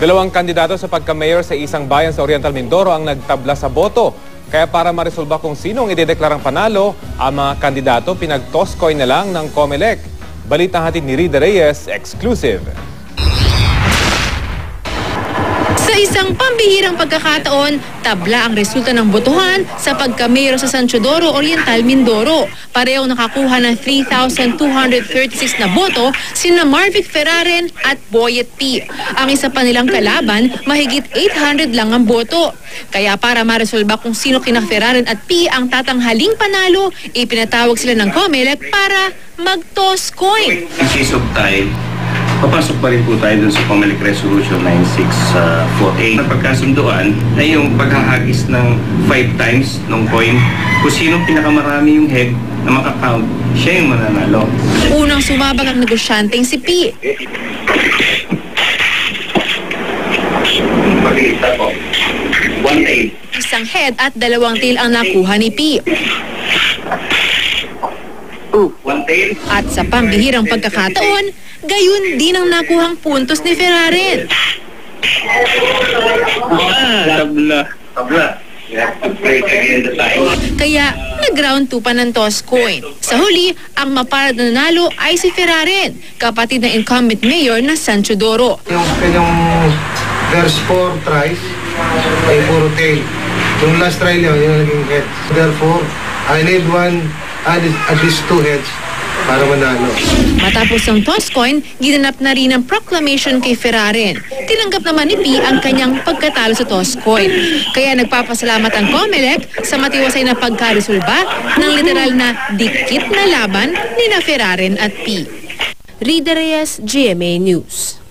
Dalawang kandidato sa pagka-mayor sa isang bayan sa Oriental Mindoro ang nagtabla sa boto. Kaya para maresolba kung sino ang idedeklarang panalo, ang mga kandidato pinag-toss coin na lang ng COMELEC. Balitang hatid ni Rida Reyes, exclusive. Sa isang pambihirang pagkakataon, tabla ang resulta ng botohan sa pagka-mayor sa San Teodoro, Oriental Mindoro. Parehong nakakuha ng 3,236 na boto sina Marvic Ferraren at Boyet P. Ang isa pa nilang kalaban, mahigit 800 lang ang boto. Kaya para maresolba kung sino kina Ferraren at P ang tatanghaling panalo, ipinatawag sila ng COMELEC para mag-toss coin. In case of tie, papasok pa rin po tayo dun sa COMELEC Resolution 9648. Pagkasunduan ay yung paghahagis ng 5 times ng coin. Kung sinong pinakamarami yung head na makakount, siya yung mananalo. Unang sumabag ang negosyanteng si P. Mag-iisa po. 1 tail. Isang head at 2 tail ang nakuha ni P. 1 tail. At sa pambihirang pagkakataon, gayon din ang nakuhang puntos ni Ferraren. Tabla. Kaya nag-round 2 pa ng toss coin. Sa huli, ang maparad na nanalo ay si Ferraren, kapatid ng incumbent mayor na San Teodoro. Yung kanyang first 4 tries ay puro tail. Yung last try niya, yung naging head. Therefore, I need at least 2 heads para manalo. Matapos ang toss coin, ginanap na rin ang proclamation kay Ferraren. Tinanggap naman ni P ang kanyang pagkatalo sa toss coin. Kaya nagpapasalamat ang COMELEC sa matiwasay na pagkaresolba ng literal na dikit na laban ni na Ferraren at P. Rida Reyes, GMA News.